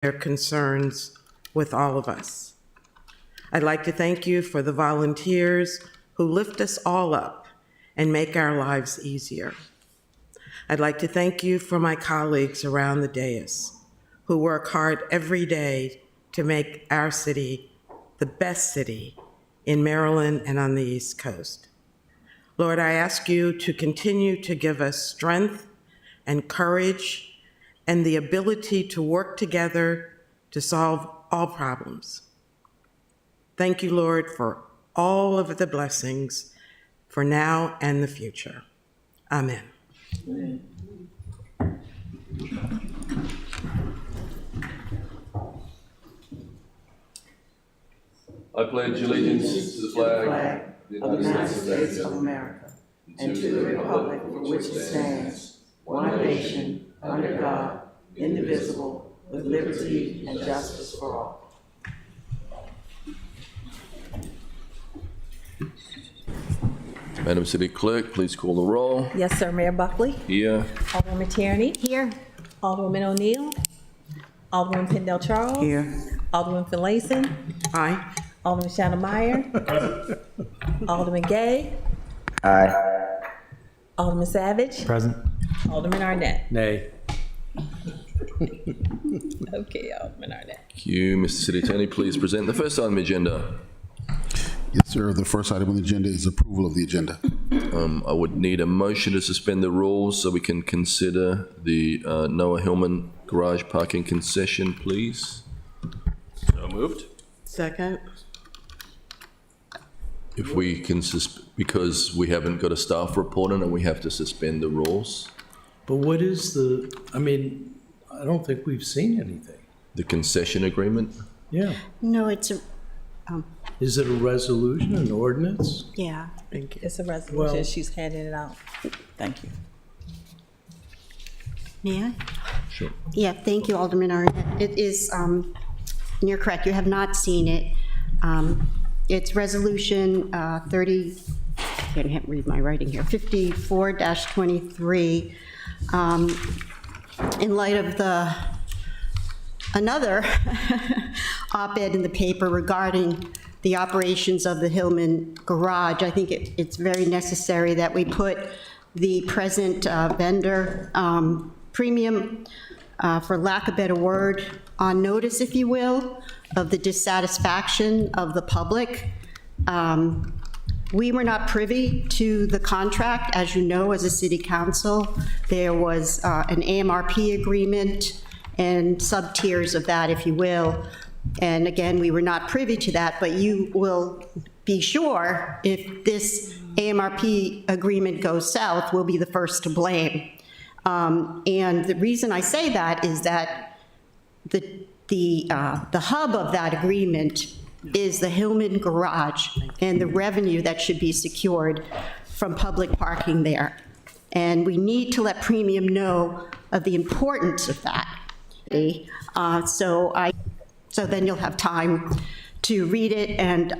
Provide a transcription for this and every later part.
their concerns with all of us. I'd like to thank you for the volunteers who lift us all up and make our lives easier. I'd like to thank you for my colleagues around the dais who work hard every day to make our city the best city in Maryland and on the East Coast. Lord, I ask you to continue to give us strength and courage and the ability to work together to solve all problems. Thank you, Lord, for all of the blessings for now and the future. Amen. Amen. I pledge allegiance to the flag of the United States of America and to the republic for which it stands, one nation, under God, indivisible, with liberty and justice for all. Madam City Clerk, please call the roll. Yes, sir. Mayor Buckley. Here. Alderwoman Tierney. Here. Alderwoman O'Neill. Alderwoman Pendell Charles. Here. Alderwoman Finlayson. Aye. Alderman Shannon Meyer. Alderman Gay. Aye. Alderman Savage. Present. Alderman Arnett. Nay. Okay, Alderman Arnett. Thank you. Mr. City Attorney, please present the first item on the agenda. Yes, sir. The first item on the agenda is approval of the agenda. I would need a motion to suspend the rules so we can consider the Noah Hillman garage parking concession, please. So moved. Second. If we can, because we haven't got a staff report on it, we have to suspend the rules. But what is the, I mean, I don't think we've seen anything. The concession agreement? Yeah. No, it's a, Is it a resolution, an ordinance? yeah. Thank you. It's a resolution. Well- She's handing it out. Thank you. May I? Sure. Yeah, thank you, Alderman Arnett. It is, and you're correct, you have not seen it. It's resolution 30, I can't read my writing here, 54-23. In light of another op-ed in the paper regarding the operations of the Hillman Garage, I think it's very necessary that we put the present vendor premium, for lack of a better word, on notice, if you will, of the dissatisfaction of the public. We were not privy to the contract, as you know, as a city council. There was an AMRP agreement and sub-tiers of that, if you will. And again, we were not privy to that, but you will be sure if this AMRP agreement goes south, we'll be the first to blame. And the reason I say that is that the hub of that agreement is the Hillman Garage and the revenue that should be secured from public parking there. And we need to let Premium know of the importance of that. So then you'll have time to read it, and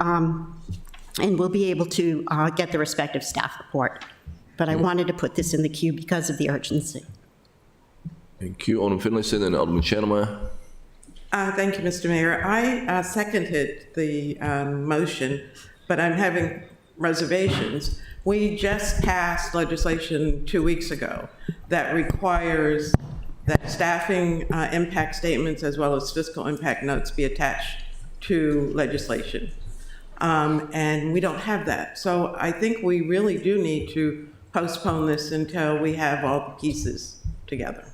we'll be able to get the respective staff report. But I wanted to put this in the queue because of the urgency. Thank you. Alderman Finlayson and Alderman Shannon. Thank you, Mr. Mayor. I seconded the motion, but I'm having reservations. We just passed legislation 2 weeks ago that requires that staffing impact statements as well as fiscal impact notes be attached to legislation. And we don't have that. So I think we really do need to postpone this until we have all the pieces together.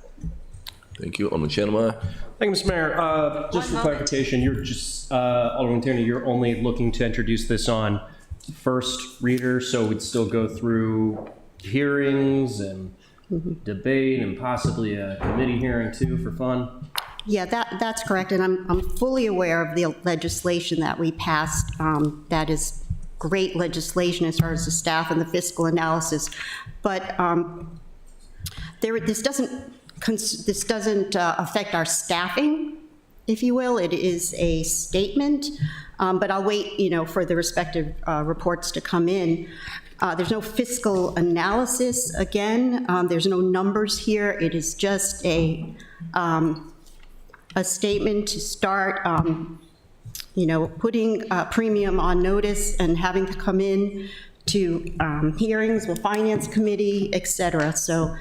Thank you. Alderman Shannon. Thank you, Mr. Mayor. Just for clarification, you're just, Alderman Tierney, you're only looking to introduce this on first reader, so we'd still go through hearings and debate and possibly a committee hearing too for fun? Yeah, that's correct, and I'm fully aware of the legislation that we passed. That is great legislation as far as the staff and the fiscal analysis, but this doesn't affect our staffing, if you will. It is a statement, but I'll wait, for the respective reports to come in. There's no fiscal analysis, again. There's no numbers here. It is just a a statement to start, putting a premium on notice and having to come in to hearings with Finance Committee, et cetera. So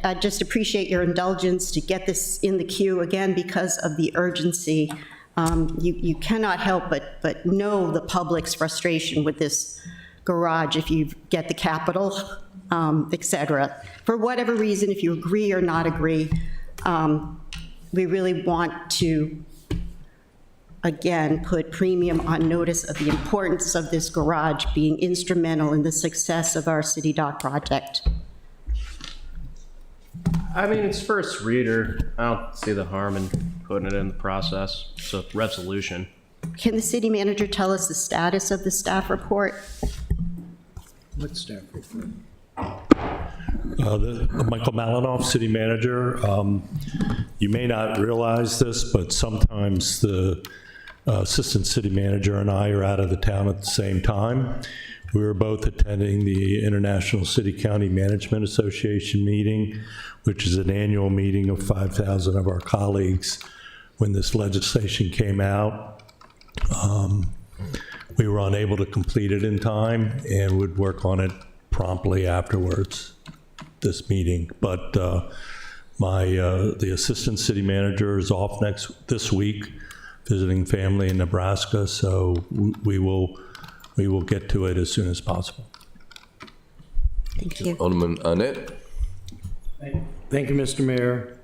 I just appreciate your indulgence to get this in the queue again because of the urgency. You cannot help but know the public's frustration with this garage if you get the capital, et cetera. For whatever reason, if you agree or not agree, we really want to, again, put premium on notice of the importance of this garage being instrumental in the success of our city dock project. I mean, it's first reader. I don't see the harm in putting it in the process. It's a resolution. Can the city manager tell us the status of the staff report? What staff report? Michael Malinoff, city manager. You may not realize this, but sometimes the assistant city manager and I are out of the town at the same time. We were both attending the International City County Management Association meeting, which is an annual meeting of 5,000 of our colleagues when this legislation came out. We were unable to complete it in time and would work on it promptly afterwards, this meeting. But the assistant city manager is off this week, visiting family in Nebraska, so we will get to it as soon as possible. Thank you. Alderman Arnett. Thank you, Mr. Mayor.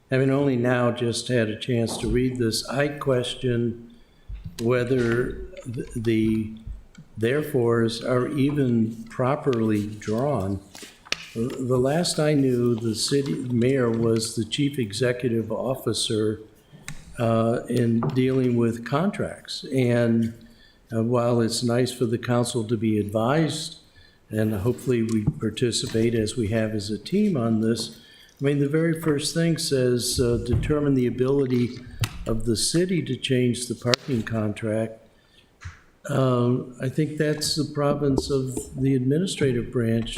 Having only now just had a chance to read this, I question whether the therefores are even properly drawn. The last I knew, the city mayor was the chief executive officer in dealing with contracts. And while it's nice for the council to be advised, and hopefully we participate as we have as a team on this, I mean, the very first thing says, determine the ability of the city to change the parking contract. I think that's the province of the administrative branch,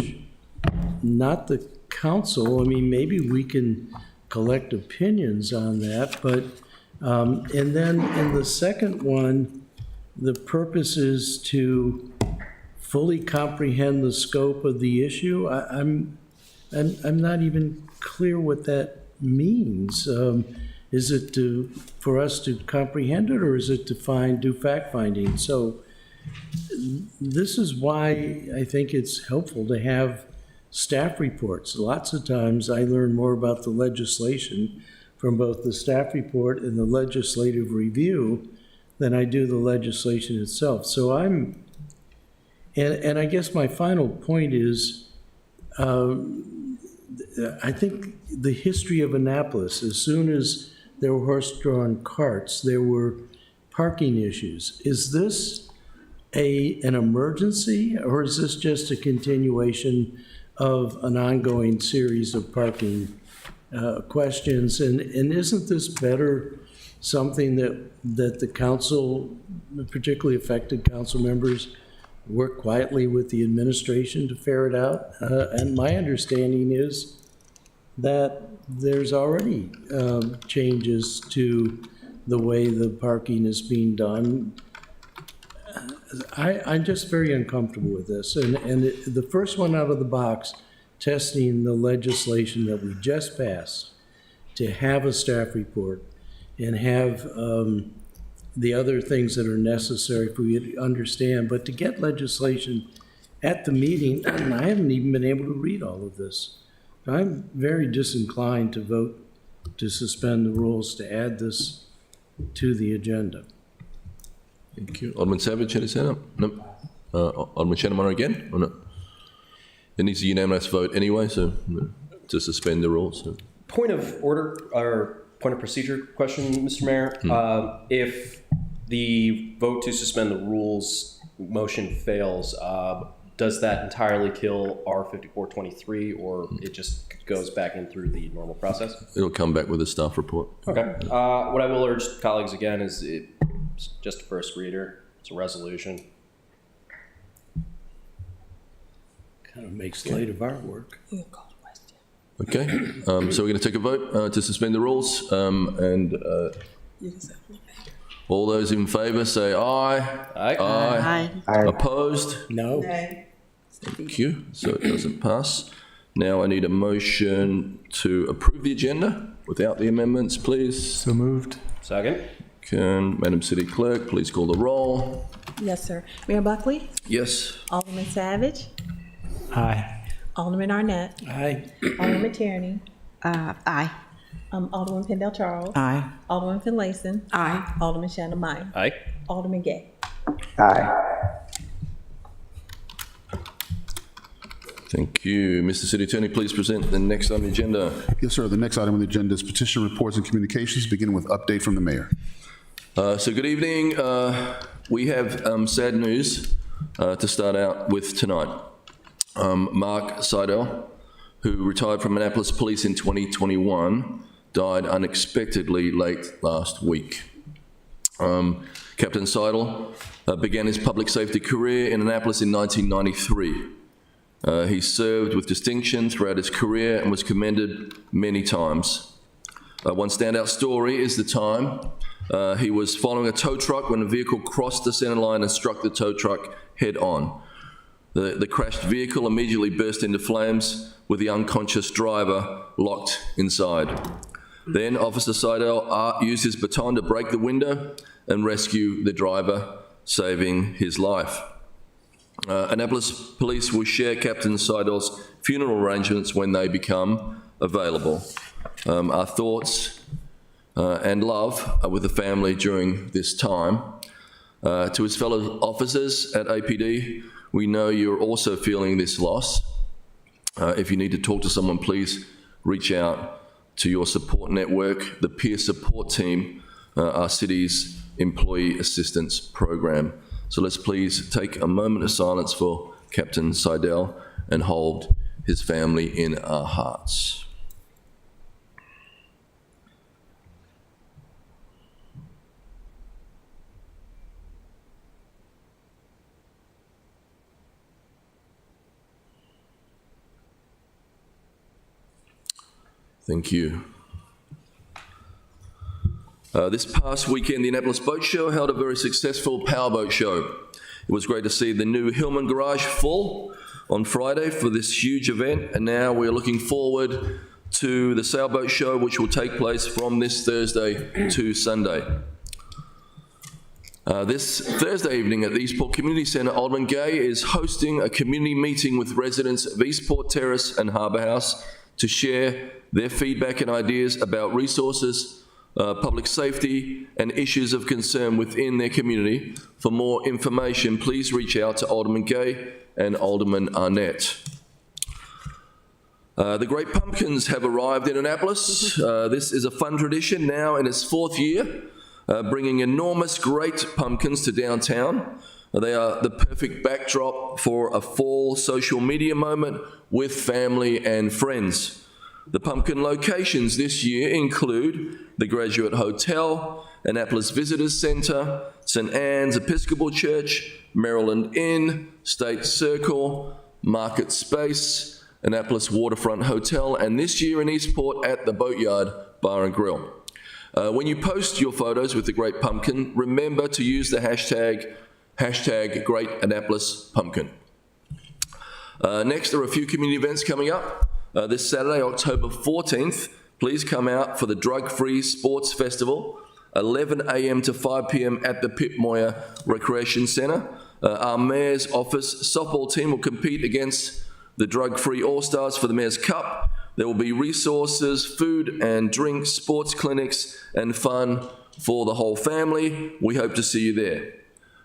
not the council. I mean, maybe we can collect opinions on that, but, and then in the second one, the purpose is to fully comprehend the scope of the issue. I'm not even clear what that means. Is it for us to comprehend it, or is it to do fact finding? So this is why I think it's helpful to have staff reports. Lots of times I learn more about the legislation from both the staff report and the legislative review than I do the legislation itself. So and I guess my final point is, I think the history of Annapolis, as soon as there were horse-drawn carts, there were parking issues. Is this an emergency, or is this just a continuation of an ongoing series of parking questions? And isn't this better something that the council, particularly affected council members, work quietly with the administration to ferret out? And my understanding is that there's already changes to the way the parking is being done. I'm just very uncomfortable with this. And the first one out of the box, testing the legislation that we just passed, to have a staff report and have the other things that are necessary for you to understand. But to get legislation at the meeting, I haven't even been able to read all of this. I'm very disinclined to vote to suspend the rules to add this to the agenda. Thank you. Alderman Savage had his hand up? No. Alderman Shannon again, or no? It needs a unanimous vote anyway, so to suspend the rules. So. Point of order, or point of procedure question, Mr. Mayor. If the vote to suspend the rules motion fails, does that entirely kill R5423, or it just goes back in through the normal process? It'll come back with a staff report. Okay. What I will urge colleagues again is it's just a first reader. It's a resolution. Kind of makes light of our work. Okay, so we're going to take a vote to suspend the rules, and all those in favour say aye. Aye. Aye. Opposed? No? Thank you. So it doesn't pass. Now I need a motion to approve the agenda without the amendments, please. So moved. Second? Can Madam City Clerk please call the roll? Yes, sir. Mayor Buckley? Yes. Alderman Savage? Aye. Alderman Arnett? Aye. Alderman Tierney? Aye. Alderman Pendle Charles? Aye. Alderman Finlayson? Aye. Alderman Shannon Meyer? Aye. Alderman Gay? Thank you. Mr. City Attorney, please present the next on the agenda. Yes, sir. The next item on the agenda is petition reports and communications, beginning with update from the mayor. So good evening. We have sad news to start out with tonight. Mark Seidel, who retired from Annapolis Police in 2021, died unexpectedly late last week. Captain Seidel began his public safety career in Annapolis in 1993. He served with distinction throughout his career and was commended many times. One standout story is the time he was following a tow truck when a vehicle crossed the center line and struck the tow truck head on. The crashed vehicle immediately burst into flames with the unconscious driver locked inside. Then Officer Seidel used his baton to break the window and rescue the driver, saving his life. Annapolis Police will share Captain Seidel's funeral arrangements when they become available. Our thoughts and love are with the family during this time. To his fellow officers at APD, we know you're also feeling this loss. If you need to talk to someone, please reach out to your support network, the peer support team, our city's employee assistance program. So let's please take a moment of silence for Captain Seidel and hold his family in our hearts. Thank you. This past weekend, the Annapolis Boat Show held a very successful powerboat show. It was great to see the new Hillman Garage full on Friday for this huge event, and now we're looking forward to the sailboat show, which will take place from this Thursday to Sunday. This Thursday evening at the Eastport Community Centre, Alderman Gay is hosting a community meeting with residents of Eastport Terrace and Harbour House to share their feedback and ideas about resources, public safety, and issues of concern within their community. For more information, please reach out to Alderman Gay and Alderman Arnett. The Great Pumpkins have arrived in Annapolis. This is a fun tradition now in its 4th year, bringing enormous great pumpkins to downtown. They are the perfect backdrop for a fall social media moment with family and friends. The pumpkin locations this year include the Graduate Hotel, Annapolis Visitors Center, St. Anne's Episcopal Church, Maryland Inn, State Circle, Market Space, Annapolis Waterfront Hotel, and this year in Eastport at the Boatyard Bar and Grill. When you post your photos with the Great Pumpkin, remember to use the hashtag Great Annapolis Pumpkin. Next, there are a few community events coming up. This Saturday, October 14th, please come out for the Drug Free Sports Festival, 11 a.m. to 5 p.m. at the Pip Moyer Recreation Centre. Our Mayor's Office softball team will compete against the Drug Free All-Stars for the Mayor's Cup. There will be resources, food and drink, sports clinics, and fun for the whole family. We hope to see you there.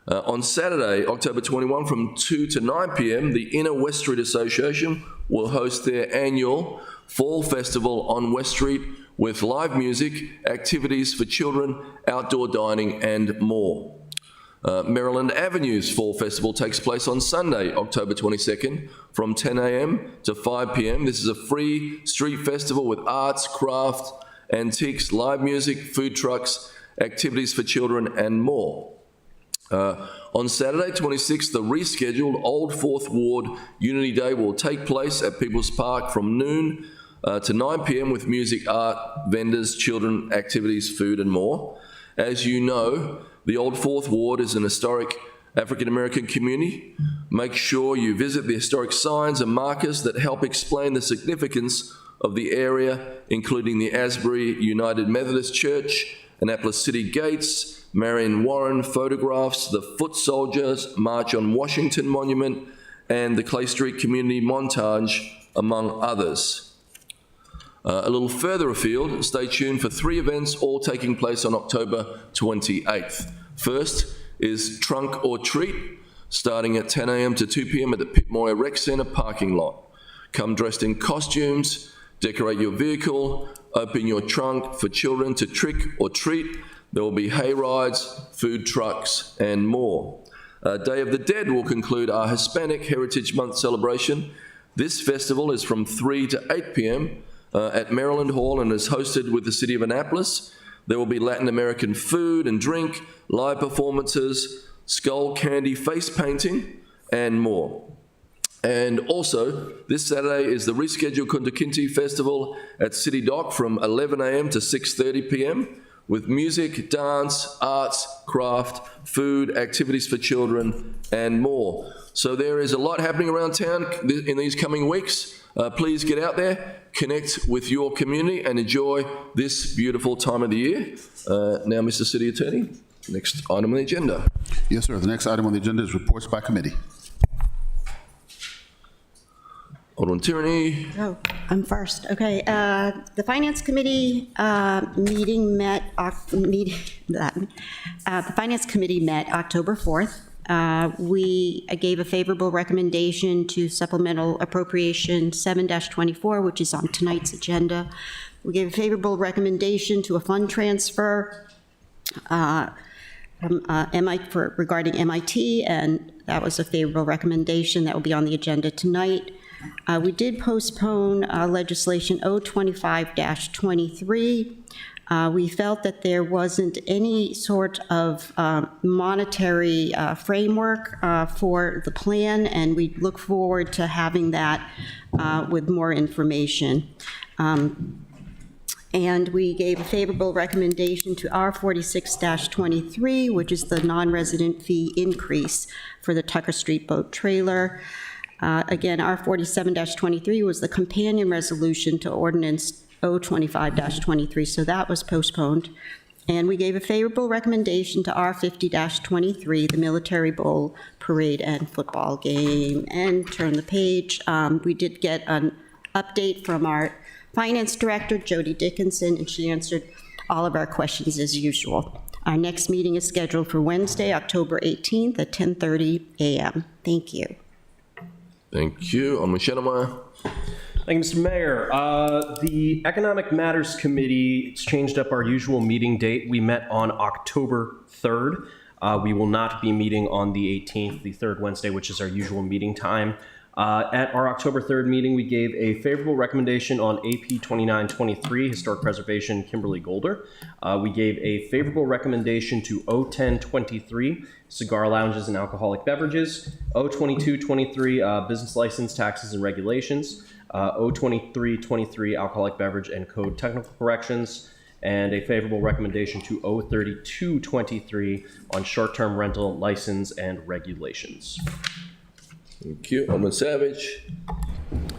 On Saturday, October 21, from 2 to 9 p.m., the Inner West Street Association will host their annual Fall Festival on West Street with live music, activities for children, outdoor dining, and more. Maryland Avenue's Fall Festival takes place on Sunday, October 22nd, from 10 a.m. to 5 p.m. This is a free street festival with arts, craft, antiques, live music, food trucks, activities for children, and more. On Saturday, 26th, the rescheduled Old Fourth Ward Unity Day will take place at People's Park from noon to 9 p.m. with music, art, vendors, children, activities, food, and more. As you know, the Old Fourth Ward is an historic African American community. Make sure you visit the historic signs and markers that help explain the significance of the area, including the Asbury United Methodist Church, Annapolis City Gates, Marion Warren photographs, the Foot Soldiers March on Washington Monument, and the Clay Street Community Montage, among others. A little further afield, stay tuned for 3 events, all taking place on October 28th. First is Trunk or Treat, starting at 10 a.m. to 2 p.m. at the Pit Moyer Rec Centre parking lot. Come dressed in costumes, decorate your vehicle, open your trunk for children to trick or treat. There will be hay rides, food trucks, and more. Day of the Dead will conclude our Hispanic Heritage Month celebration. This festival is from 3 to 8 p.m. At Maryland Hall and is hosted with the City of Annapolis. There will be Latin American food and drink, live performances, skull candy face painting, and more. And also, this Saturday is the rescheduled Kunta Kinte Festival at City Dock from 11 a.m. to 6:30 p.m. with music, dance, arts, craft, food, activities for children, and more. So there is a lot happening around town in these coming weeks. Please get out there, connect with your community, and enjoy this beautiful time of the year. Now, Mr. City Attorney, next item on the agenda. Yes, sir. The next item on the agenda is reports by committee. Alderman Tierney. Oh, I'm first. Okay. The Finance Committee the Finance Committee met October 4th. We gave a favorable recommendation to Supplemental Appropriation 7-24, which is on tonight's agenda. We gave a favorable recommendation to a fund transfer regarding MIT, and that was a favorable recommendation that will be on the agenda tonight. We did postpone legislation 025-23. We felt that there wasn't any sort of monetary framework for the plan, and we look forward to having that with more information. And we gave a favorable recommendation to R46-23, which is the non-resident fee increase for the Tucker Street Boat Trailer. Again, R47-23 was the companion resolution to Ordinance 025-23, so that was postponed. And we gave a favorable recommendation to R50-23, the Military Bowl Parade and Football Game. And turn the page. We did get an update from our Finance Director, Jody Dickinson, and she answered all of our questions as usual. Our next meeting is scheduled for Wednesday, October 18th at 10:30 a.m. Thank you. Thank you. Alderman Schneidermeyer. Thank you, Mr. Mayor. The Economic Matters Committee has changed up our usual meeting date. We met on October 3rd. We will not be meeting on the 18th, the third Wednesday, which is our usual meeting time. At our October 3rd meeting, we gave a favorable recommendation on AP 2923, Historic Preservation, Kimberly Golder. We gave a favorable recommendation to 01023, Cigar Lounges and Alcoholic Beverages, 02223, Business License, Taxes and Regulations, 02323, Alcoholic Beverage and Code Technical Corrections, and a favorable recommendation to 03223 on Short-Term Rental License and Regulations. Thank you. Alderman Savage.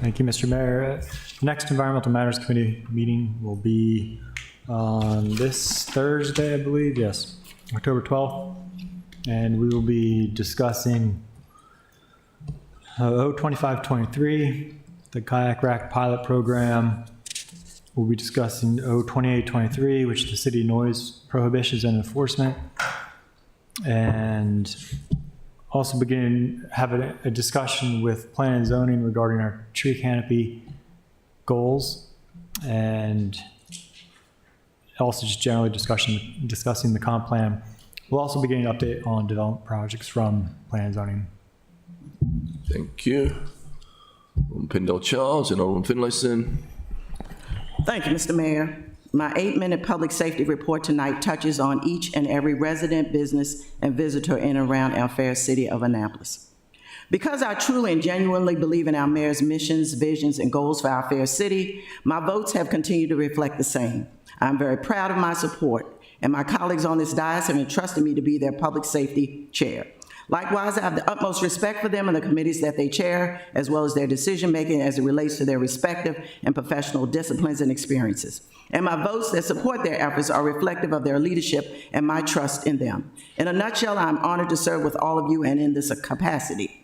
Thank you, Mr. Mayor. The next Environmental Matters Committee meeting will be on this Thursday, I believe. Yes, October 12th. And we will be discussing 02523, the Kayak Rack Pilot Program. We'll be discussing 02823, which is the City Noise Prohibitions and Enforcement. And also have a discussion with Plan and Zoning regarding our tree canopy goals, and also just generally discussing the comp plan. We'll also be getting an update on development projects from Plan and Zoning. Thank you. Alderman Pendle Charles and Alderman Finlayson. Thank you, Mr. Mayor. My 8-minute public safety report tonight touches on each and every resident, business, and visitor in and around our fair city of Annapolis. Because I truly and genuinely believe in our mayor's missions, visions, and goals for our fair city, my votes have continued to reflect the same. I'm very proud of my support, and my colleagues on this dais have entrusted me to be their public safety chair. Likewise, I have the utmost respect for them and the committees that they chair, as well as their decision-making as it relates to their respective and professional disciplines and experiences. And my votes that support their efforts are reflective of their leadership and my trust in them. In a nutshell, I'm honored to serve with all of you and in this capacity.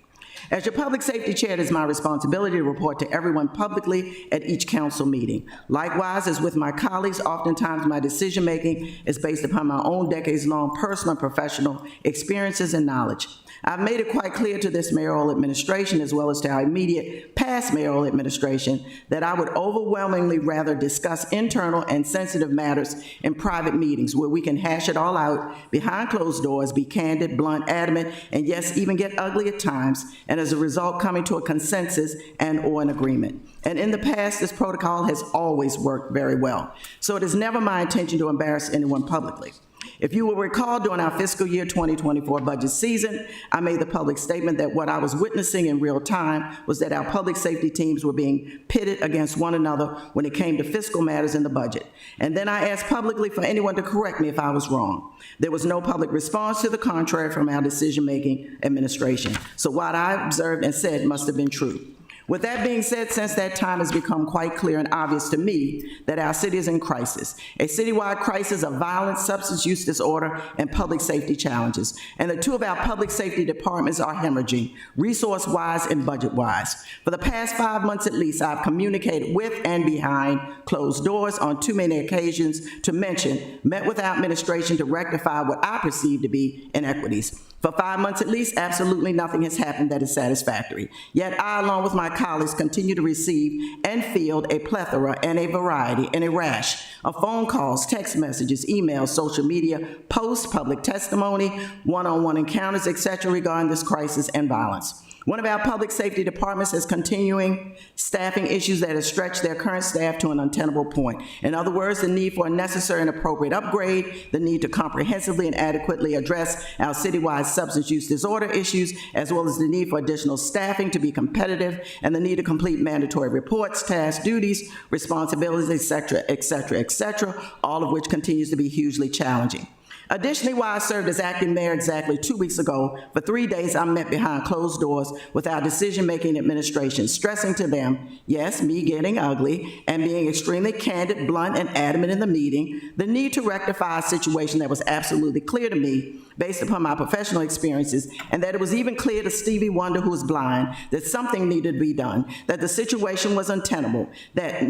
As your public safety chair, it is my responsibility to report to everyone publicly at each council meeting. Likewise, as with my colleagues, oftentimes my decision-making is based upon my own decades-long personal and professional experiences and knowledge. I've made it quite clear to this mayoral administration, as well as to our immediate past mayoral administration, that I would overwhelmingly rather discuss internal and sensitive matters in private meetings where we can hash it all out behind closed doors, be candid, blunt, adamant, and yes, even get ugly at times, and as a result, coming to a consensus and/or an agreement. And in the past, this protocol has always worked very well. So it is never my intention to embarrass anyone publicly. If you will recall, during our fiscal year 2024 budget season, I made the public statement that what I was witnessing in real time was that our public safety teams were being pitted against one another when it came to fiscal matters in the budget. And then I asked publicly for anyone to correct me if I was wrong. There was no public response to the contrary from our decision-making administration. So what I observed and said must have been true. With that being said, since that time, it's become quite clear and obvious to me that our city is in crisis, a citywide crisis of violence, substance use disorder, and public safety challenges. And the two of our public safety departments are hemorrhaging, resource-wise and budget-wise. For the past 5 months at least, I've communicated with and behind closed doors on too many occasions to mention, met with our administration to rectify what I perceive to be inequities. For 5 months at least, absolutely nothing has happened that is satisfactory. Yet I, along with my colleagues, continue to receive and field a plethora and a variety and a rash of phone calls, text messages, emails, social media, posts, public testimony, one-on-one encounters, etc. regarding this crisis and violence. One of our public safety departments has continuing staffing issues that have stretched their current staff to an untenable point. In other words, the need for a necessary and appropriate upgrade, the need to comprehensively and adequately address our citywide substance use disorder issues, as well as the need for additional staffing to be competitive, and the need to complete mandatory reports, tasks, duties, responsibilities, etc., all of which continues to be hugely challenging. Additionally, while I served as acting mayor exactly 2 weeks ago, for 3 days I met behind closed doors with our decision-making administration, stressing to them, yes, me getting ugly, and being extremely candid, blunt, and adamant in the meeting, the need to rectify a situation that was absolutely clear to me based upon my professional experiences, and that it was even clear to Stevie Wonder, who was blind, that something needed to be done, that the situation was untenable, that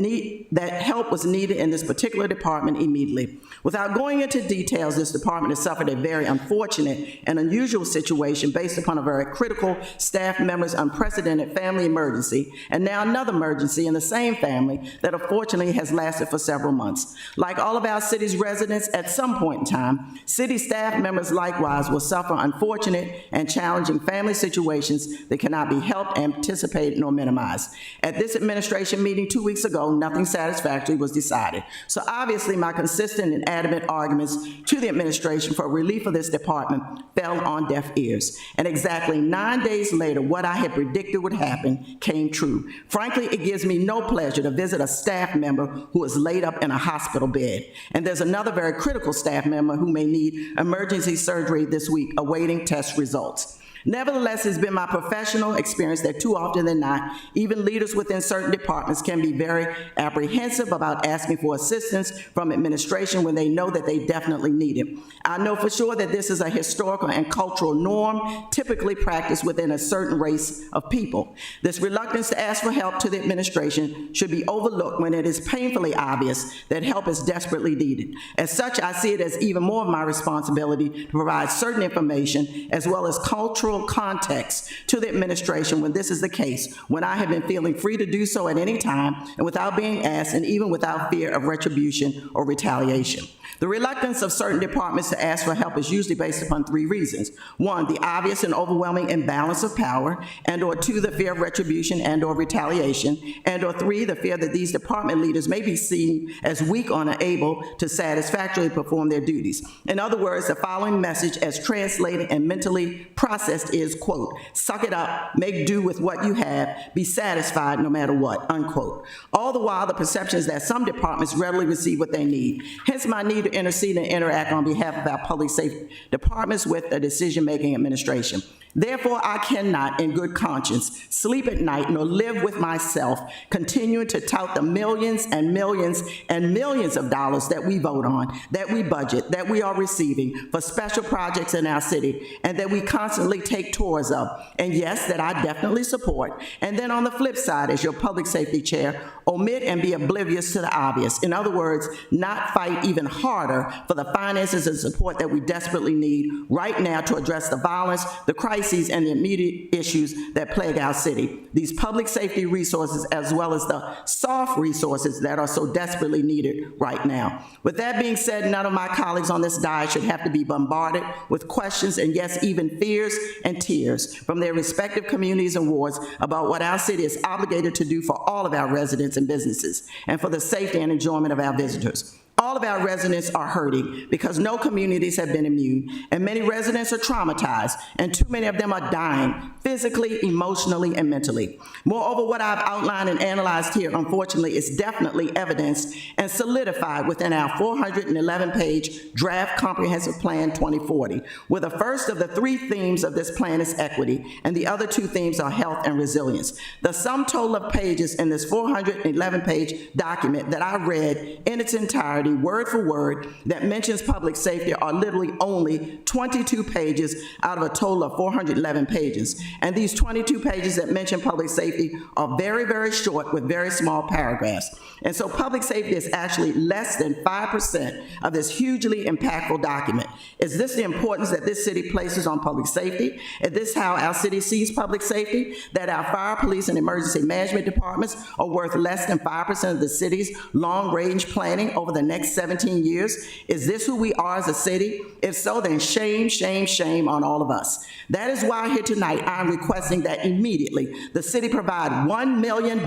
help was needed in this particular department immediately. Without going into details, this department has suffered a very unfortunate and unusual situation based upon a very critical staff member's unprecedented family emergency, and now another emergency in the same family that unfortunately has lasted for several months. Like all of our city's residents, at some point in time, city staff members likewise will suffer unfortunate and challenging family situations that cannot be helped, anticipated, nor minimized. At this administration meeting 2 weeks ago, nothing satisfactory was decided. So obviously my consistent and adamant arguments to the administration for relief of this department fell on deaf ears. And exactly 9 days later, what I had predicted would happen came true. Frankly, it gives me no pleasure to visit a staff member who is laid up in a hospital bed. And there's another very critical staff member who may need emergency surgery this week, awaiting test results. Nevertheless, it's been my professional experience that too often than not, even leaders within certain departments can be very apprehensive about asking for assistance from administration when they know that they definitely need it. I know for sure that this is a historical and cultural norm typically practiced within a certain race of people. This reluctance to ask for help to the administration should be overlooked when it is painfully obvious that help is desperately needed. As such, I see it as even more of my responsibility to provide certain information as well as cultural context to the administration when this is the case, when I have been feeling free to do so at any time and without being asked, and even without fear of retribution or retaliation. The reluctance of certain departments to ask for help is usually based upon 3 reasons. 1, the obvious and overwhelming imbalance of power, and/or 2, the fear of retribution and/or retaliation, and/or 3, the fear that these department leaders may be seen as weak or unable to satisfactorily perform their duties. In other words, the following message as translated and mentally processed request is, quote, suck it up, make do with what you have, be satisfied no matter what, unquote. All the while, the perception is that some departments readily receive what they need. Hence my need to intercede and interact on behalf of our public safety departments with the decision-making administration. Therefore, I cannot, in good conscience, sleep at night nor live with myself, continuing to tout the millions and millions and millions of dollars that we vote on, that we budget, that we are receiving for special projects in our city, and that we constantly take tours of. And yes, that I definitely support. And then on the flip side, as your public safety chair, omit and be oblivious to the obvious. In other words, not fight even harder for the finances and support that we desperately need right now to address the violence, the crisis, and the immediate issues that plague our city. These public safety resources, as well as the soft resources that are so desperately needed right now. With that being said, none of my colleagues on this dais should have to be bombarded with questions and yes, even fears and tears from their respective communities and wards about what our city is obligated to do for all of our residents and businesses and for the safety and enjoyment of our visitors. All of our residents are hurting because no communities have been immune, and many residents are traumatized, and too many of them are dying, physically, emotionally, and mentally. Moreover, what I've outlined and analyzed here, unfortunately, is definitely evidenced and solidified within our 411-page Draft Comprehensive Plan 2040, where the first of the three themes of this plan is equity, and the other two themes are health and resilience. The sum total of pages in this 411-page document that I read in its entirety, word for word, that mentions public safety are literally only 22 pages out of a total of 411 pages. And these 22 pages that mention public safety are very, very short with very small paragraphs. And so public safety is actually less than 5% of this hugely impactful document. Is this the importance that this city places on public safety? Is this how our city sees public safety? That our fire, police, and emergency management departments are worth less than 5% of the city's long-range planning over the next 17 years? Is this who we are as a city? If so, then shame, shame, shame on all of us. That is why here tonight I'm requesting that immediately the city provide $1 million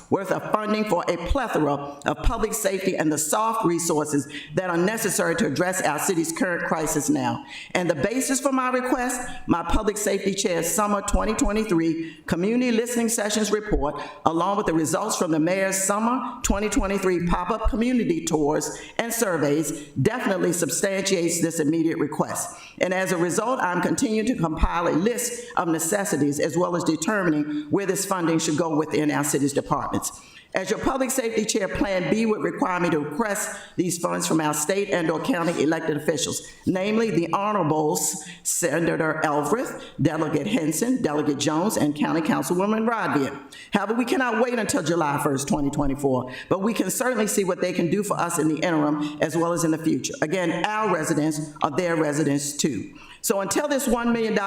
worth of funding for a plethora of public safety and the soft resources that are necessary to address our city's current crisis now. And the basis for my request, my public safety chair's summer 2023 community listening sessions report, along with the results from the mayor's summer 2023 pop-up community tours and surveys, definitely substantiates this immediate request. And as a result, I'm continuing to compile a list of necessities as well as determining where this funding should go within our city's departments. As your public safety chair, Plan B would require me to request these funds from our state and/or county elected officials, namely the Honorables Senator Elfreth, Delegate Henson, Delegate Jones, and County Councilwoman Rodvier. However, we cannot wait until July 1st, 2024, but we can certainly see what they can do for us in the interim as well as in the future. Again, our residents are their residents too. So until this $1 million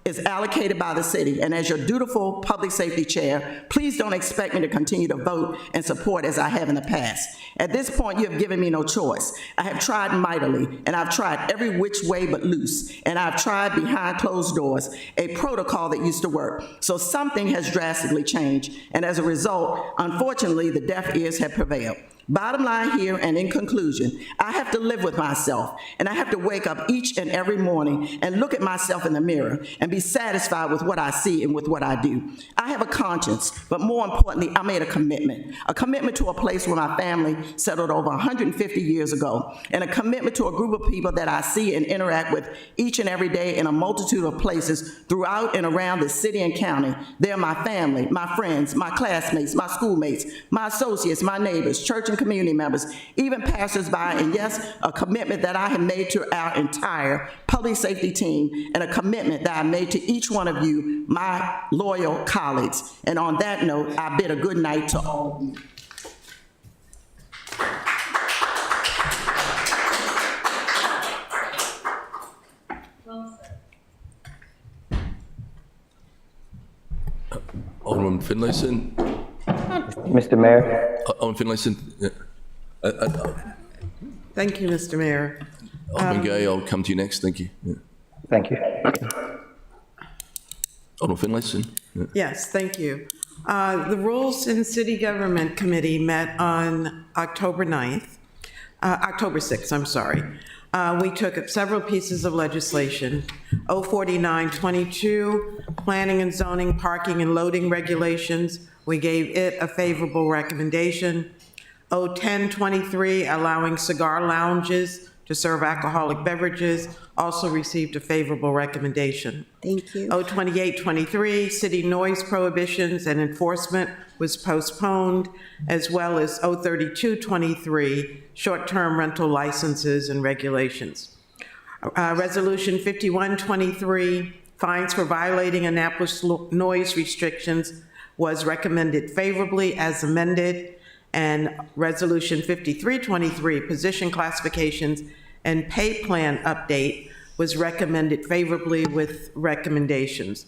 is allocated by the city, and as your dutiful public safety chair, please don't expect me to continue to vote and support as I have in the past. At this point, you have given me no choice. I have tried mightily, and I've tried every which way but loose, and I've tried behind closed doors, a protocol that used to work. So something has drastically changed, and as a result, unfortunately, the deaf ears have prevailed. Bottom line here, and in conclusion, I have to live with myself, and I have to wake up each and every morning and look at myself in the mirror and be satisfied with what I see and with what I do. I have a conscience, but more importantly, I made a commitment to a place where my family settled over 150 years ago, and a commitment to a group of people that I see and interact with each and every day in a multitude of places throughout and around the city and county. They're my family, my friends, my classmates, my schoolmates, my associates, my neighbors, church and community members, even passersby, and yes, a commitment that I have made to our entire public safety team, and a commitment that I made to each one of you, my loyal colleagues. And on that note, I bid a good night to all of you. Alderman Finlayson. Mr. Mayor. Alderman Finlayson. Yeah. Thank you, Mr. Mayor. Alderman Gay, I'll come to you next. Thank you. Yeah. Thank you. Alderman Finlayson. Yeah. Yes, thank you. The Rules and City Government Committee met on October 6th, I'm sorry. We took up several pieces of legislation 04922, Planning and Zoning, Parking and Loading Regulations, we gave it a favorable recommendation. 01023, allowing cigar lounges to serve alcoholic beverages, also received a favorable recommendation. Thank you. 02823, city noise prohibitions and enforcement was postponed, as well as 03223, short-term rental licenses and regulations. Resolution 5123, fines for violating Annapolis noise restrictions, was recommended favorably as amended. And Resolution 5323, position classifications and pay plan update, was recommended favorably with recommendations.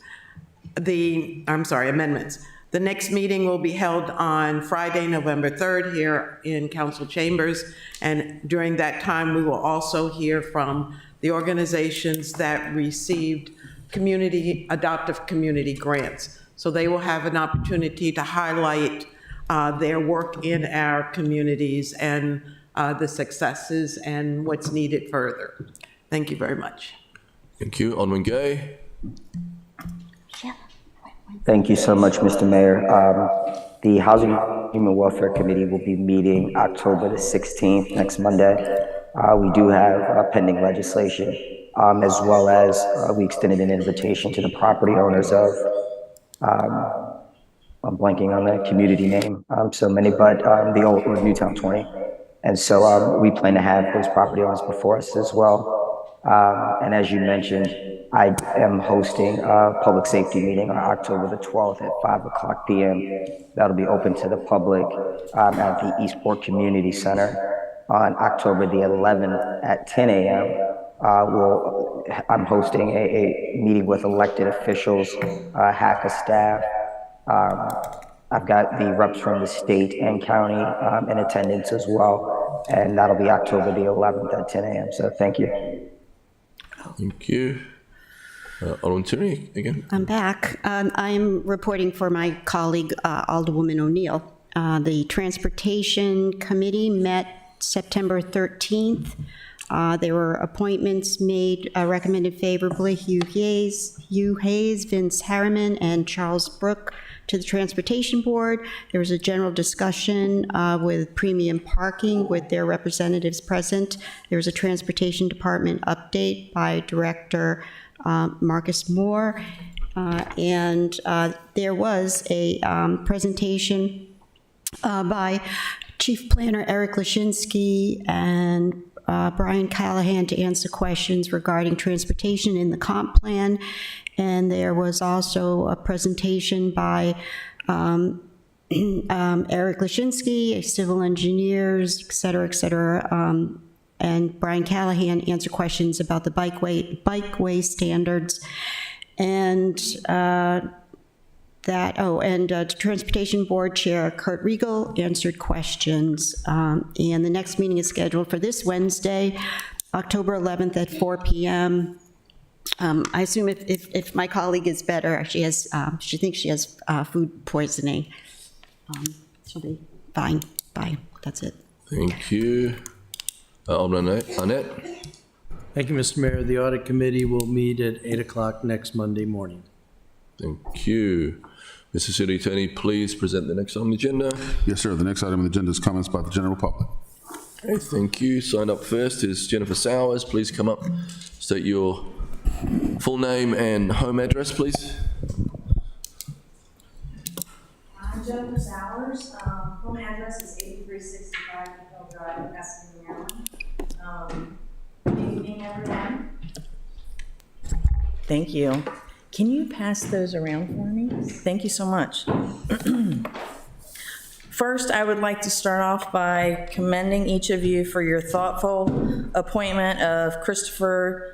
Amendments. The next meeting will be held on Friday, November 3rd here in council chambers. And during that time, we will also hear from the organizations that received adoptive community grants. So they will have an opportunity to highlight their work in our communities and the successes and what's needed further. Thank you very much. Thank you. Alderman Gay. Thank you so much, Mr. Mayor. The Housing and Human Welfare Committee will be meeting October the 16th, next Monday. We do have pending legislation, as well as we extended an invitation to the property owners of, I'm blanking on the community name, so many, but the old Newtown 20. And so we plan to have those property owners before us as well. And as you mentioned, I am hosting a public safety meeting on October the 12th at 5:00 p.m. That'll be open to the public at the Eastport Community Center. On October the 11th at 10 a.m., I'm hosting a meeting with elected officials, HACA staff. I've got the reps from the state and county in attendance as well, and that'll be October the 11th at 10 a.m. So thank you. Thank you. Alderman Tierney, again. I'm back. I'm reporting for my colleague, Alderwoman O'Neill. The Transportation Committee met September 13th. There were appointments made, recommended favorably, Hugh Hayes, Vince Harriman, and Charles Brook to the Transportation Board. There was a general discussion with premium parking with their representatives present. There was a Transportation Department update by Director Marcus Moore, and there was a presentation by Chief Planner Eric Lashinsky and Brian Callahan to answer questions regarding transportation in the comp plan. And there was also a presentation by Eric Lashinsky, a civil engineers, et cetera, and Brian Callahan answered questions about the bikeway standards. And Transportation Board Chair Kurt Riegel answered questions. And the next meeting is scheduled for this Wednesday, October 11th at 4 p.m. I assume if my colleague is better, she thinks she has food poisoning. She'll be fine. Bye. That's it. Thank you. Alderman Arnett. Thank you, Mr. Mayor. The Audit Committee will meet at 8 o'clock next Monday morning. Thank you. Mr. City Attorney, please present the next on the agenda. Yes, sir. The next item on the agenda is comments by the general public. Okay, thank you. Signed up first is Jennifer Sowers. Please come up, state your full name and home address, please. I'm Jennifer Sowers. Home address is 8365 Hill Drive, Pasadena, Maryland. Good evening, everyone. Thank you. Can you pass those around for me? Thank you so much. First, I would like to start off by commending each of you for your thoughtful appointment of Christopher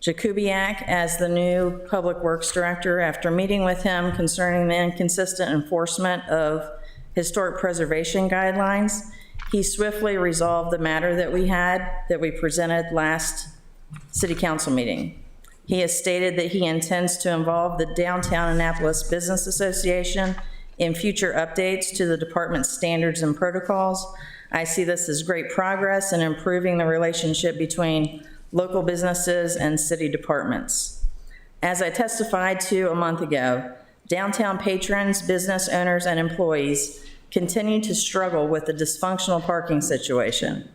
Jakubiak as the new Public Works Director after meeting with him concerning the inconsistent enforcement of historic preservation guidelines. He swiftly resolved the matter that we presented last City Council meeting. He has stated that he intends to involve the Downtown Annapolis Business Association in future updates to the department's standards and protocols. I see this as great progress in improving the relationship between local businesses and city departments. As I testified to a month ago, downtown patrons, business owners, and employees continue to struggle with the dysfunctional parking situation,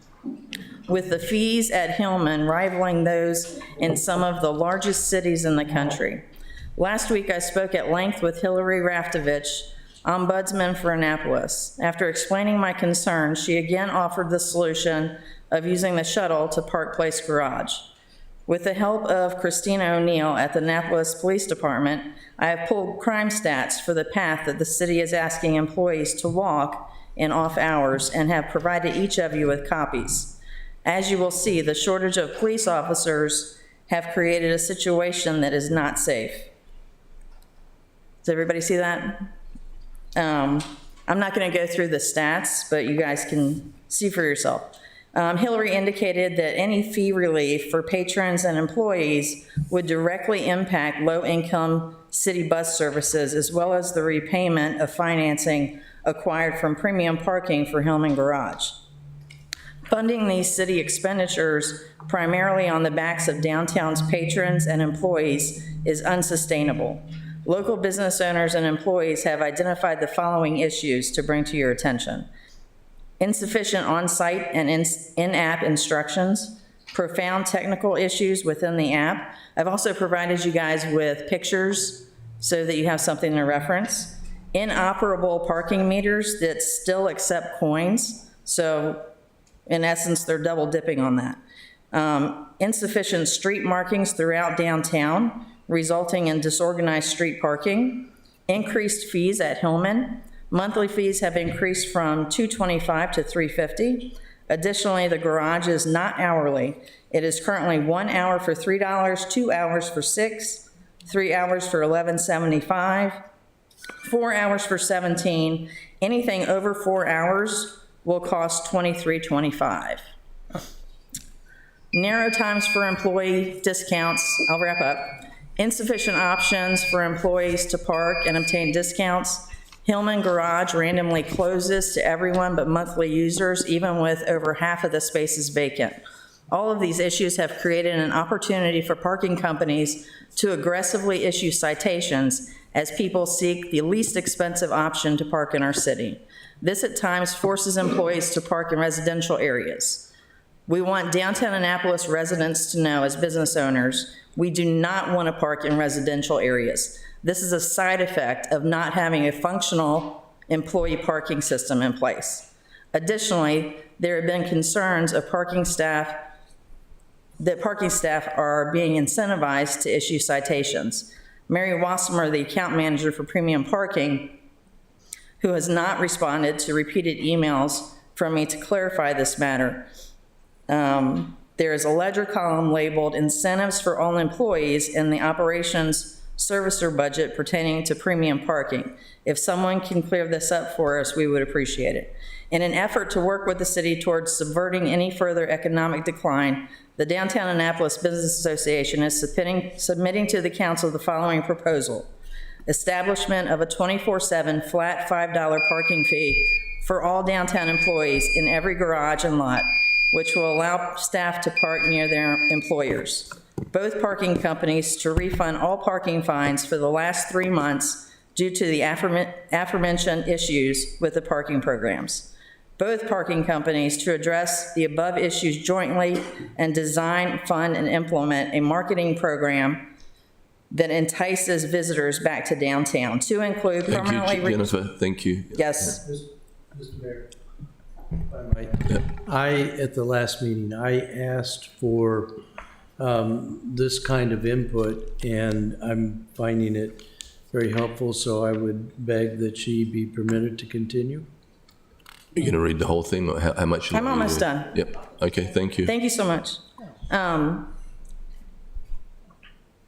with the fees at Hillman rivaling those in some of the largest cities in the country. Last week, I spoke at length with Hillary Raftovich, Ombudsman for Annapolis. After explaining my concerns, she again offered the solution of using the shuttle to Park Place Garage. With the help of Christina O'Neill at the Annapolis Police Department, I have pulled crime stats for the path that the city is asking employees to walk in off hours and have provided each of you with copies. As you will see, the shortage of police officers have created a situation that is not safe. Does everybody see that? I'm not going to go through the stats, but you guys can see for yourself. Hillary indicated that any fee relief for patrons and employees would directly impact low-income city bus services, as well as the repayment of financing acquired from premium parking for Hillman Garage. Funding these city expenditures primarily on the backs of downtown's patrons and employees is unsustainable. Local business owners and employees have identified the following issues to bring to your attention: insufficient on-site and in-app instructions, profound technical issues within the app. I've also provided you guys with pictures so that you have something to reference. Inoperable parking meters that still accept coins, so in essence, they're double dipping on that. Insufficient street markings throughout downtown, resulting in disorganized street parking. Increased fees at Hillman. Monthly fees have increased from $225 to $350. Additionally, the garage is not hourly. It is currently 1 hour for $3, 2 hours for $6, 3 hours for $11.75, 4 hours for $17. Anything over 4 hours will cost $23.25. Narrow times for employee discounts. I'll wrap up. Insufficient options for employees to park and obtain discounts. Hillman Garage randomly closes to everyone but monthly users, even with over half of the spaces vacant. All of these issues have created an opportunity for parking companies to aggressively issue citations as people seek the least expensive option to park in our city. This at times forces employees to park in residential areas. We want downtown Annapolis residents to know, as business owners, we do not want to park in residential areas. This is a side effect of not having a functional employee parking system in place. Additionally, there have been concerns of parking staff are being incentivized to issue citations. Mary Wassemer, the account manager for premium parking, who has not responded to repeated emails from me to clarify this matter. There is a ledger column labeled incentives for all employees in the operations servicer budget pertaining to premium parking. If someone can clear this up for us, we would appreciate it. In an effort to work with the city towards subverting any further economic decline, the Downtown Annapolis Business Association is submitting to the council the following proposal: establishment of a 24/7 flat $5 parking fee for all downtown employees in every garage and lot, which will allow staff to park near their employers. Both parking companies to refund all parking fines for the last 3 months due to the aforementioned issues with the parking programs. Both parking companies to address the above issues jointly and design, fund, and implement a marketing program that entices visitors back to downtown, to include permanently... Thank you, Jennifer. Thank you. Yes. Mr. Mayor, if I might. At the last meeting, I asked for this kind of input, and I'm finding it very helpful, so I would beg that she be permitted to continue. You're going to read the whole thing, or how much? I'm almost done. Yep. Okay, thank you. Thank you so much.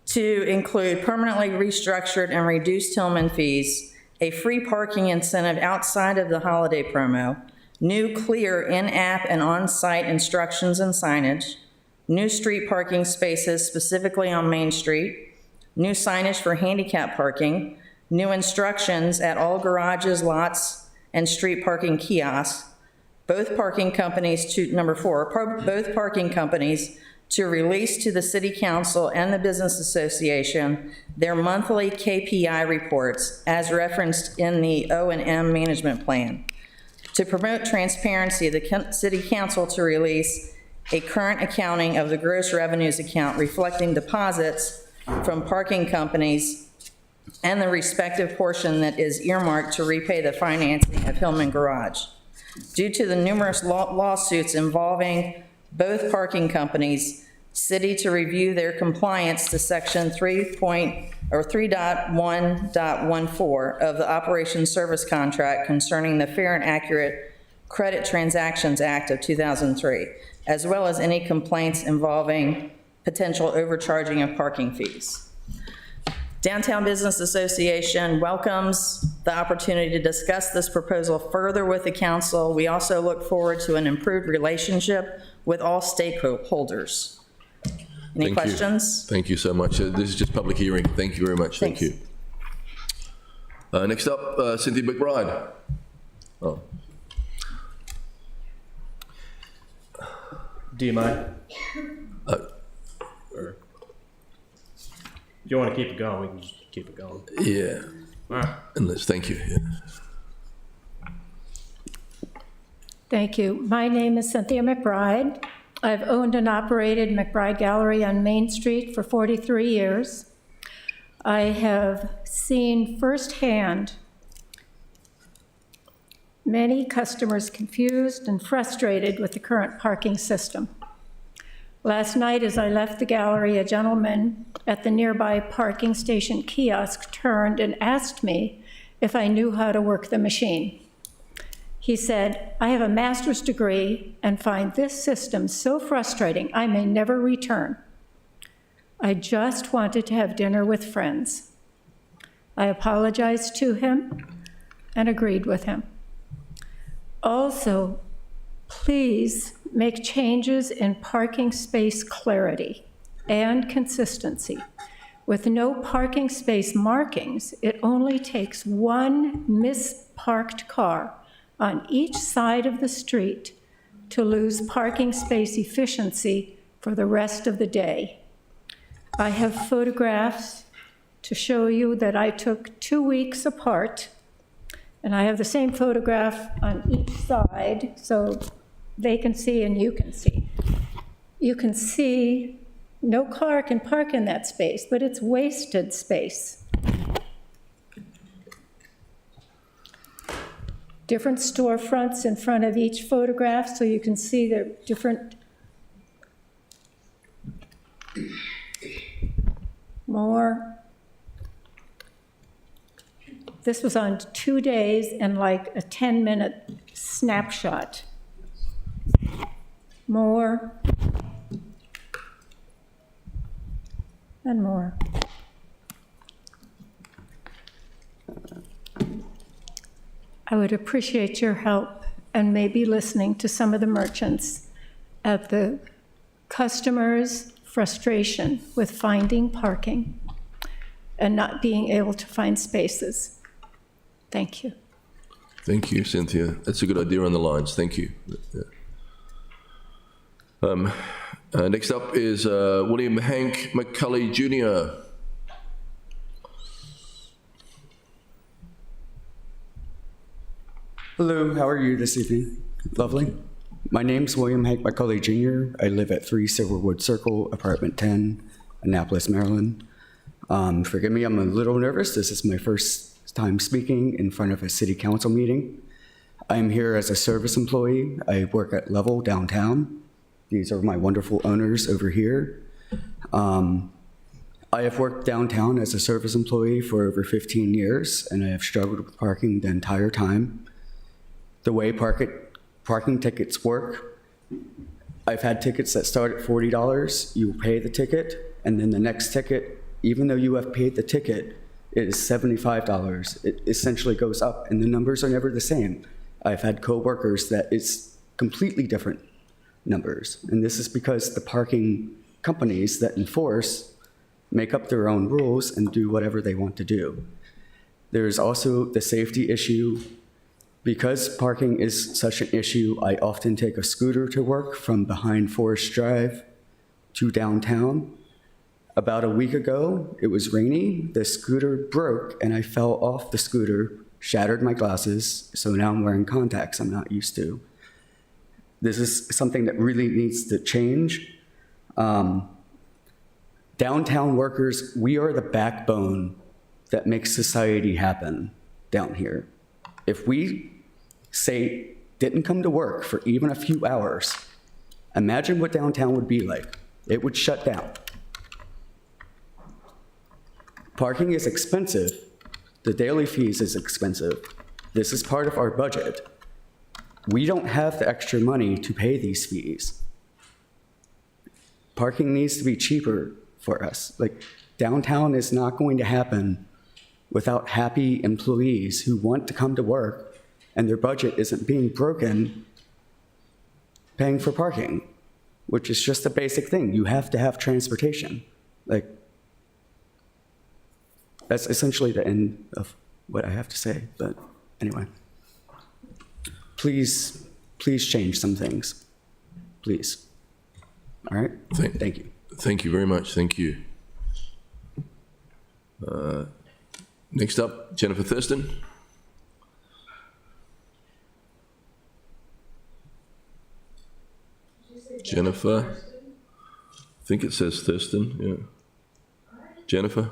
To include permanently restructured and reduced Hillman fees, a free parking incentive outside of the holiday promo, new clear in-app and on-site instructions and signage, new street parking spaces specifically on Main Street, new signage for handicap parking, new instructions at all garages, lots, and street parking kiosks. Both parking companies to, number 4, both parking companies to release to the City Council and the Business Association their monthly KPI reports as referenced in the O&M Management Plan. To promote transparency, the City Council to release a current accounting of the gross revenues account reflecting deposits from parking companies and the respective portion that is earmarked to repay the financing of Hillman Garage. Due to the numerous lawsuits involving both parking companies, City to review their compliance to Section 3.1.14 of the Operations Service Contract concerning the Fair and Accurate Credit Transactions Act of 2003, as well as any complaints involving potential overcharging of parking fees. Downtown Business Association welcomes the opportunity to discuss this proposal further with the council. We also look forward to an improved relationship with all stakeholders. Any Thank you. questions? Thank you so much. This is just public hearing. Thank you very much. Thank Thanks. you. Next up, Cynthia McBride. Oh. Do you mind? Or if you want to keep it going, we can just keep it going. Yeah. All right. Unless, thank you. Yeah. Thank you. My name is Cynthia McBride. I've owned and operated McBride Gallery on Main Street for 43 years. I have seen firsthand many customers confused and frustrated with the current parking system. Last night, as I left the gallery, a gentleman at the nearby parking station kiosk turned and asked me if I knew how to work the machine. He said, "I have a master's degree and find this system so frustrating I may never return. I just wanted to have dinner with friends." I apologized to him and agreed with him. Also, please make changes in parking space clarity and consistency. With no parking space markings, it only takes one misparked car on each side of the street to lose parking space efficiency for the rest of the day. I have photographs to show you that I took 2 weeks apart, and I have the same photograph on each side so they can see and you can see. You can see no car can park in that space, but it's wasted space. Different storefronts in front of each photograph so you can see the different. More. This was on 2 days and like a 10-minute snapshot. More. And more. I would appreciate your help and maybe listening to some of the merchants at the customers' frustration with finding parking and not being able to find spaces. Thank you. Thank you, Cynthia. That's a good idea on the lines. Thank you. Yeah. Next up is William Hank McCulley Jr. Hello, how are you this evening? Lovely. My name's William Hank McCulley Jr. I live at 3 Silverwood Circle, Apartment 10, Annapolis, Maryland. Forgive me, I'm a little nervous. This is my first time speaking in front of a city council meeting. I'm here as a service employee. I work at Level downtown. These are my wonderful owners over here. I have worked downtown as a service employee for over 15 years, and I have struggled with parking the entire time. The way parking tickets work, I've had tickets that start at $40. You pay the ticket, and then the next ticket, even though you have paid the ticket, it is $75. It essentially goes up, and the numbers are never the same. I've had coworkers that it's completely different numbers, and this is because the parking companies that enforce make up their own rules and do whatever they want to do. There's also the safety issue. Because parking is such an issue, I often take a scooter to work from behind Forest Drive to downtown. About a week ago, it was rainy, the scooter broke, and I fell off the scooter, shattered my glasses, so now I'm wearing contacts I'm not used to. This is something that really needs to change. Downtown workers, we are the backbone that makes society happen down here. If we, say, didn't come to work for even a few hours, imagine what downtown would be like. It would shut down. Parking is expensive. The daily fees is expensive. This is part of our budget. We don't have the extra money to pay these fees. Parking needs to be cheaper for us. Like, downtown is not going to happen without happy employees who want to come to work and their budget isn't being broken paying for parking, which is just a basic thing. You have to have transportation. Like, that's essentially the end of what I have to say, but anyway. Please change some things, please. All right, thank you. Thank you very much, thank you. Next up, Jennifer Thurston. Jennifer, I think it says Thurston, yeah. Jennifer?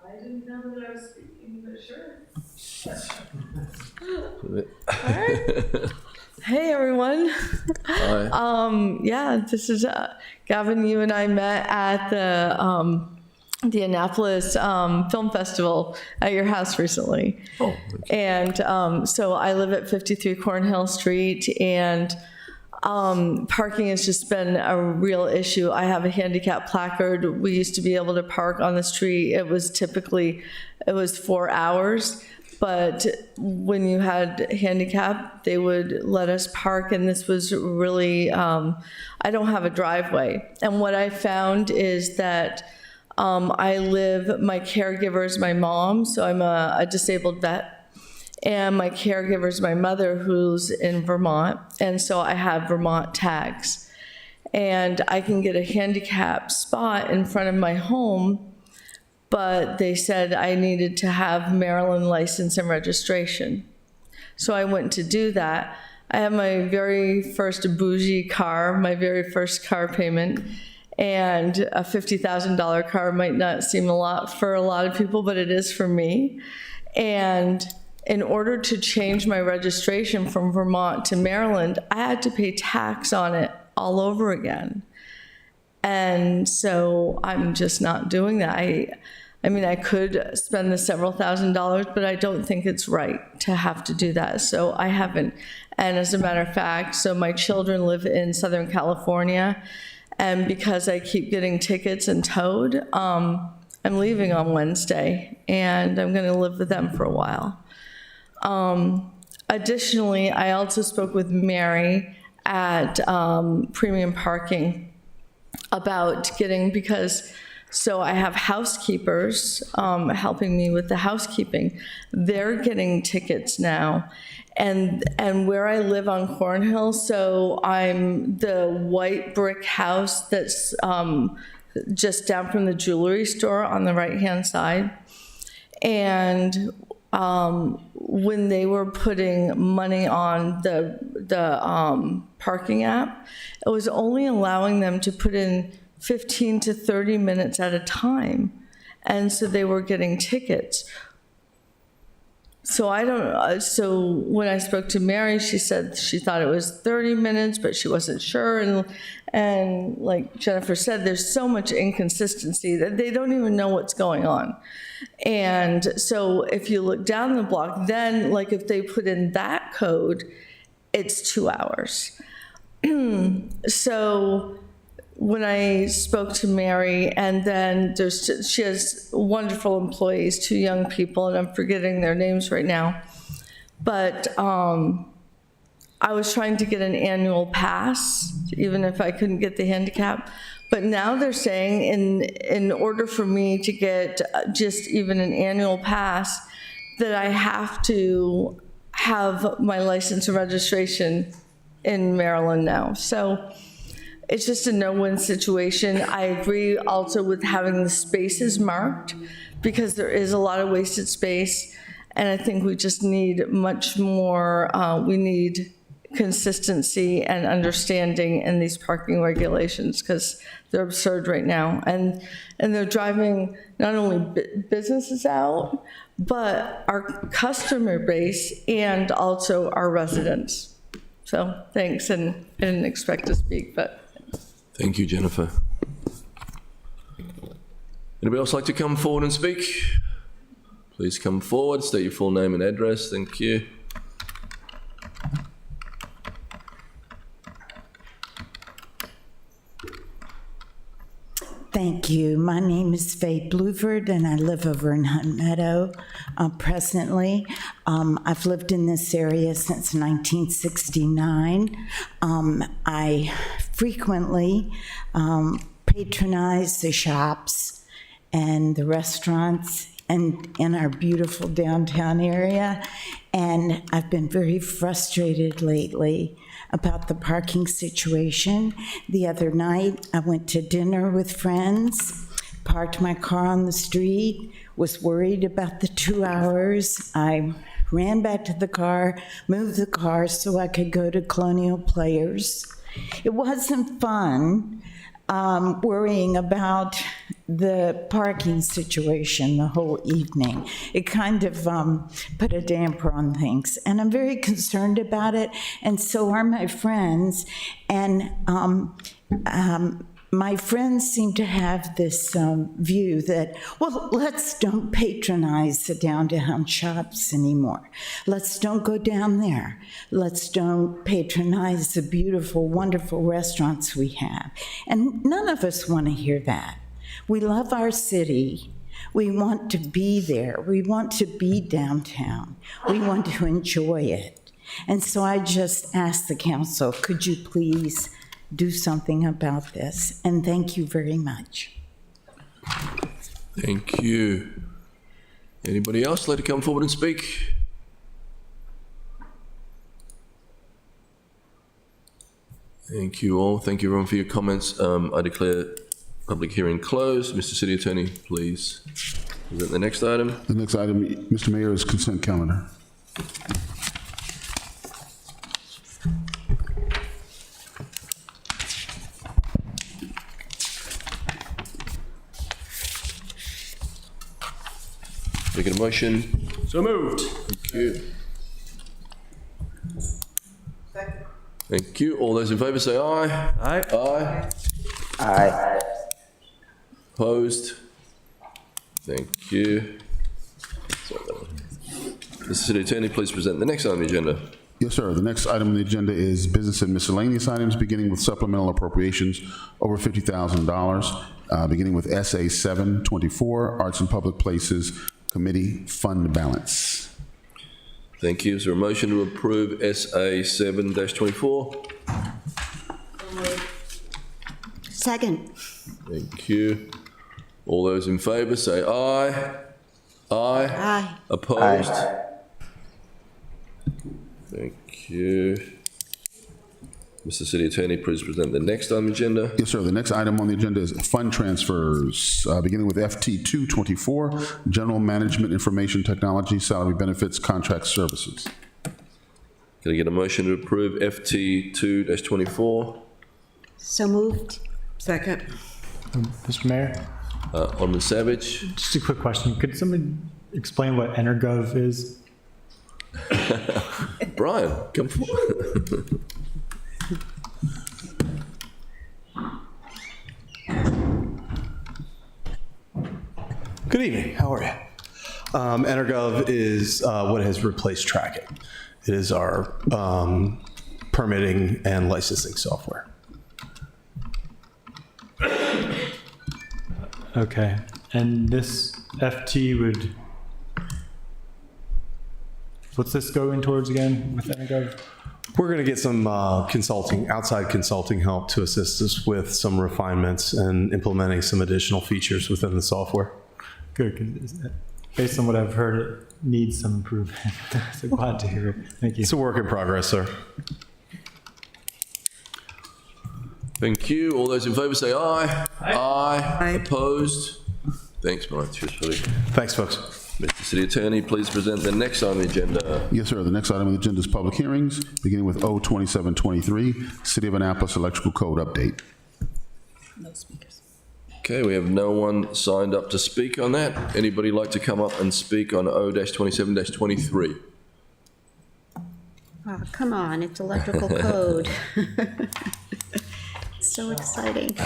I didn't know that I was speaking, but sure. Hey, everyone. Hi. Yeah, this is Gavin. You and I met at the Annapolis Film Festival at your house recently. Oh, and so I live at 53 Cornhill Street, and parking has just been a real issue. I have a handicap placard. We used to be able to park on the street. It was 4 hours. But when you had handicap, they would let us park, and this was really, I don't have a driveway. And what I found is that my caregiver is my mom, so I'm a disabled vet, and my caregiver is my mother, who's in Vermont, and so I have Vermont tags. And I can get a handicap spot in front of my home, but they said I needed to have Maryland license and registration. So I went to do that. I have my very first bougie car, my very first car payment, and a $50,000 car might not seem a lot for a lot of people, but it is for me. And in order to change my registration from Vermont to Maryland, I had to pay tax on it all over again. And so I'm just not doing that. I mean, I could spend the several $1,000s, but I don't think it's right to have to do that. So I haven't. And as a matter of fact, so my children live in Southern California, and because I keep getting tickets and towed, I'm leaving on Wednesday, and I'm going to live with them for a while. Additionally, I also spoke with Mary at Premium Parking about so I have housekeepers helping me with the housekeeping. They're getting tickets now. And where I live on Cornhill, so I'm the white brick house that's just down from the jewelry store on the right-hand side. And when they were putting money on the parking app, it was only allowing them to put in 15 to 30 minutes at a time. And so they were getting tickets. So so when I spoke to Mary, she said she thought it was 30 minutes, but she wasn't sure. And like Jennifer said, there's so much inconsistency that they don't even know what's going on. And so if you look down the block, then like if they put in that code, it's 2 hours. So when I spoke to Mary, and then she has wonderful employees, 2 young people, and I'm forgetting their names right now. But I was trying to get an annual pass, even if I couldn't get the handicap. But now they're saying in order for me to get just even an annual pass, that I have to have my license and registration in Maryland now. So it's just a no-win situation. I agree also with having the spaces marked because there is a lot of wasted space. And I think we just need much more, we need consistency and understanding in these parking regulations because they're absurd right now. And they're driving not only businesses out, but our customer base and also our residents. So thanks, and I didn't expect to speak, but. Thank you, Jennifer. Anybody else like to come forward and speak? Please come forward, state your full name and address. Thank you. Thank you. My name is Faye Bluford, and I live over in Hunt Meadow presently. I've lived in this area since 1969. I frequently patronize the shops and the restaurants and in our beautiful downtown area, and I've been very frustrated lately about the parking situation. The other night, I went to dinner with friends, parked my car on the street, was worried about the 2 hours. I ran back to the car, moved the car so I could go to Colonial Players. It wasn't fun worrying about the parking situation the whole evening. It kind of put a damper on things, and I'm very concerned about it, and so are my friends. And my friends seem to have this view that, well, let's don't patronize the downtown shops anymore. Let's don't go down there. Let's don't patronize the beautiful, wonderful restaurants we have. And none of us want to hear that. We love our city. We want to be there. We want to be downtown. We want to enjoy it. And so I just asked the council, could you please do something about this? And thank you very much. Thank you. Anybody else like to come forward and speak? Thank you all. Thank you everyone for your comments. I declare public hearing closed. Mr. City Attorney, please present the next item. The next item, Mr. Mayor, is consent calendar. Making a motion. So moved. Thank you. Thank you. All those in favour say aye. Aye. Aye. Aye. Opposed? Thank you. Mr. City Attorney, please present the next item on the agenda. Yes, sir. The next item on the agenda is business and miscellaneous items, beginning with supplemental appropriations over $50,000, beginning with SA 724, Arts and Public Places Committee Fund Balance. Thank you. Is there a motion to approve SA 7-24? Second. Thank you. All those in favour say aye. Aye. Aye. Opposed? Aye. Thank you. Mr. City Attorney, please present the next item on the agenda. Yes, sir. The next item on the agenda is fund transfers, beginning with FT 224, General Management Information Technology, Salary Benefits, Contract Services. Can I get a motion to approve FT 2-24? So moved. Second. Mr. Mayor, Alderman Savage. just a quick question. Could somebody explain what Energov is? Brian, come forward. Good evening. How are you? Energov is what has replaced Trackit. It is our permitting and licensing software. Okay. And this FT would, what's this going towards again with Energov? We're going to get some outside consulting help to assist us with some refinements and implementing some additional features within the software. Good, 'cause based on what I've heard, it needs some improvement. So glad to hear it. Thank you. It's a work in progress, sir. Thank you. All those in favour say aye. Aye. Opposed? Thanks, Mike. Cheers, buddy. Thanks, folks. Mr. City Attorney, please present the next on the agenda. Yes, sir. The next item on the agenda is public hearings, beginning with O2723, City of Annapolis Electrical Code Update. No speakers. Okay, we have no one signed up to speak on that. Anybody like to come up and speak on O-27-23? Oh, come on, it's electrical code. So exciting.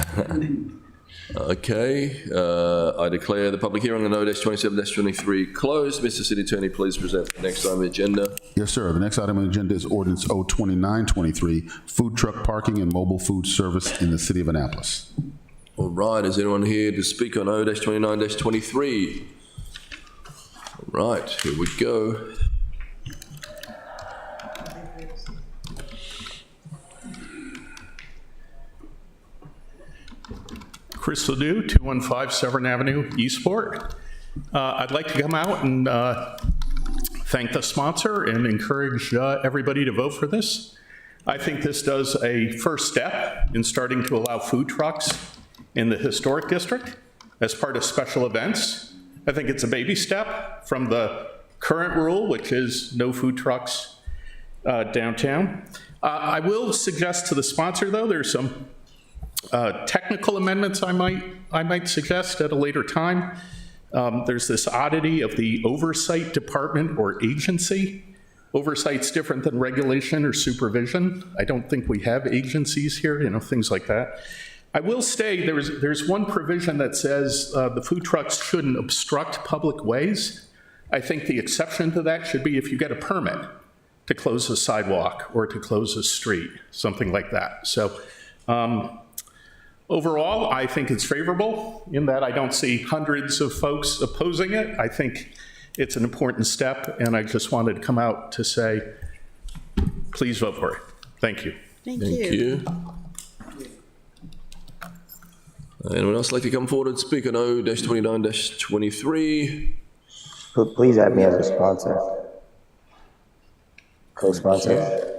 Okay, I declare the public hearing on O-27-23 closed. Mr. City Attorney, please present the next item on the agenda. Yes, sir. The next item on the agenda is ordinance O2923, food truck parking and mobile food service in the City of Annapolis. All right, is anyone here to speak on O-29-23? All right, here we go. Chris Ledoux, 215 Severn Avenue, Eastport. I'd like to come out and thank the sponsor and encourage everybody to vote for this. I think this does a first step in starting to allow food trucks in the historic district as part of special events. I think it's a baby step from the current rule, which is no food trucks downtown. I will suggest to the sponsor, though, there's some technical amendments I might suggest at a later time. There's this oddity of the oversight department or agency. Oversight's different than regulation or supervision. I don't think we have agencies here, things like that. I will say there's one provision that says the food trucks shouldn't obstruct public ways. I think the exception to that should be if you get a permit to close a sidewalk or to close a street, something like that. So overall, I think it's favorable in that I don't see hundreds of folks opposing it. I think it's an important step, and I just wanted to come out to say, please vote for it. Thank you. Thank you. Anyone else like to come forward and speak on O-29-23? Please add me as a sponsor. Co-sponsor.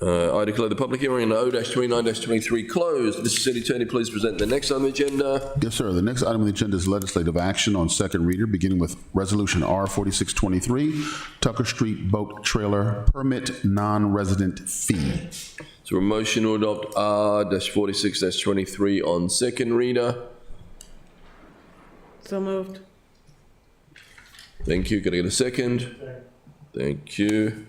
I declare the public hearing on O-29-23 closed. Mr. City Attorney, please present the next on the agenda. Yes, sir. The next item on the agenda is legislative action on second reader, beginning with Resolution R-4623, Tucker Street Boat Trailer Permit Non-Resident Fee. So a motion to adopt R-46-23 on second reader. So moved. Thank you. Can I get a second? Thank you.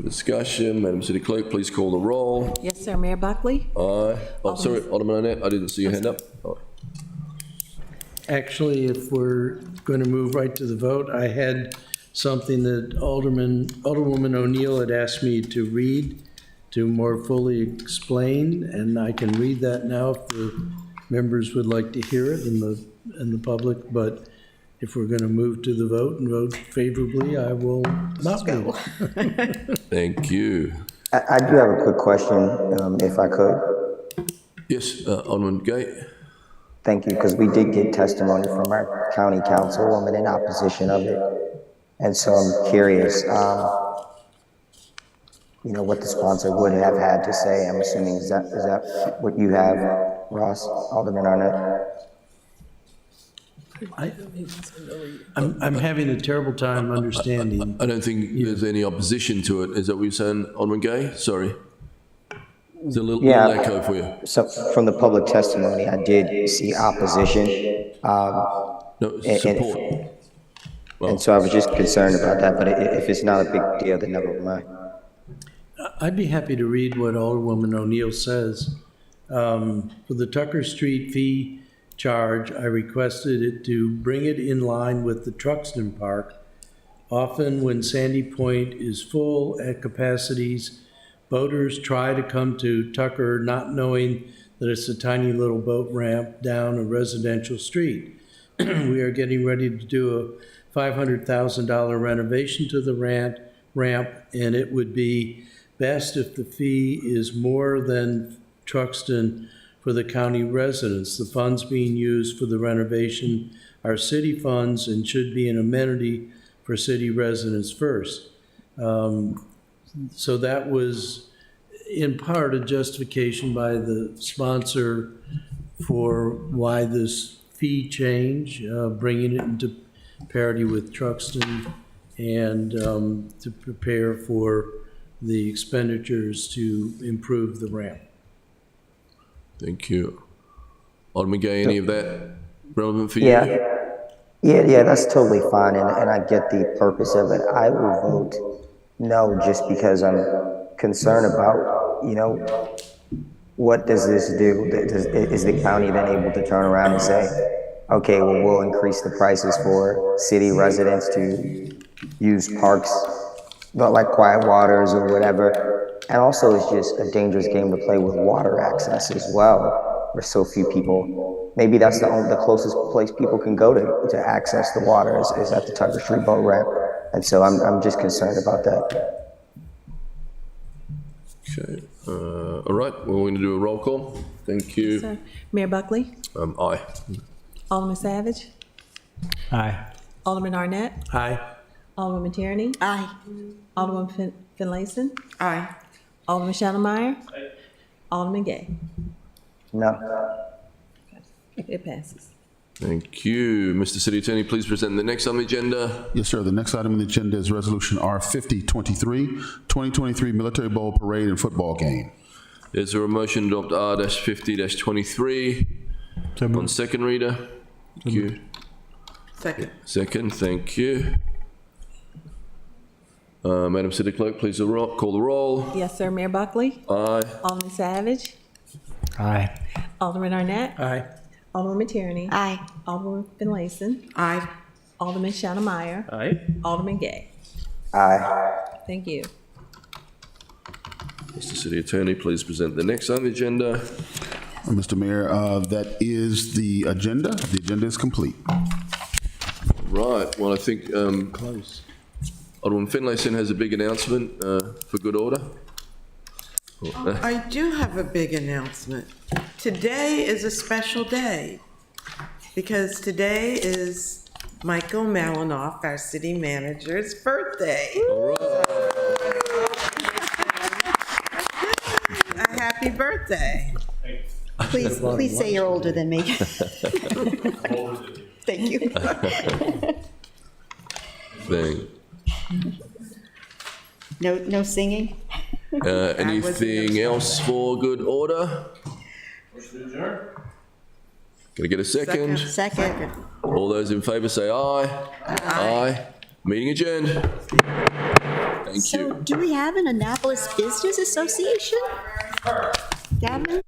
Discussion. Madam City Clerk, please call the roll. Yes, sir. Mayor Buckley? Aye. Oh, sorry, Alderman Annette, I didn't see your hand up. Oh. Actually, if we're going to move right to the vote, I had something that Alderwoman O'Neill had asked me to read to more fully explain, and I can read that now if the members would like to hear it in the public, but if we're going to move to the vote and vote favorably, I will not go. Thank you. I do have a quick question, if I could. Yes, Alderman Gate. Thank you, because we did get testimony from our county councilwoman in opposition of it. And so I'm curious, what the sponsor would have had to say. I'm assuming, is that what you have, Ross, Alderman Arnett? I'm having a terrible time understanding. I don't think there's any opposition to it. Is that what you're saying, Alderman Gay? Sorry. There's a little echo for you. So from the public testimony, I did see opposition. No, support. And so I was just concerned about that, but if it's not a big deal, then never mind. I'd be happy to read what Alderwoman O'Neill says. For the Tucker Street fee charge, I requested it to bring it in line with the Truxton Park. Often when Sandy Point is full at capacities, boaters try to come to Tucker not knowing that it's a tiny little boat ramp down a residential street. We are getting ready to do a $500,000 renovation to the ramp, and it would be best if the fee is more than Truxton for the county residents. The funds being used for the renovation are city funds and should be an amenity for city residents first. So that was in part a justification by the sponsor for why this fee change, bringing it into parity with Truxton, and to prepare for the expenditures to improve the ramp. Thank you. Alderman Gay, any of that relevant for you? Yeah, that's totally fine, and I get the purpose of it. I will vote no just because I'm concerned about, what does this do? Is the county then able to turn around and say, okay, well, we'll increase the prices for city residents to use parks, not like Quiet Waters or whatever. And also, it's just a dangerous game to play with water access as well, where so few people, maybe that's the closest place people can go to access the water is at the Tucker Street boat ramp. And so I'm just concerned about that. Okay. All right. Well, we're going to do a roll call. Thank you. Sir. Mayor Buckley? Aye. Alderman Savage? Aye. Alderman Arnett? Aye. Alderwoman Tierney? Aye. Alderman Finlayson? Aye. Alderman Shellemeyer? Alderman Gay? No. It passes. Thank you. Mr. City Attorney, please present the next on the agenda. Yes, sir. The next item on the agenda is Resolution R5023, 2023 Military Bowl Parade and Football Game. Is there a motion to adopt R-50-23 on second reader? Thank you. Second, thank you. Madam City Clerk, please call the roll. Yes, sir. Mayor Buckley? Aye. Alderman Savage? Aye. Alderman Arnett? Aye. Alderwoman Tierney? Aye. Alderman Finlayson? Aye. Alderman Shellemeyer? Aye. Alderman Gay? Aye. Thank you. Mr. City Attorney, please present the next on the agenda. Mr. Mayor, that is the agenda. The agenda is complete. Right. Well, I think Alderman Finlayson has a big announcement for good order. I do have a big announcement. Today is a special day because today is Michael Malinoff, our city manager's birthday. All right. A happy birthday. Please say you're older than me. Thank you. Thing. No singing? Anything else for good order? Can I get a second? Second. All those in favor say aye. Aye. Meeting adjourned. Thank you. So do we have an Annapolis Business Association? Gavin?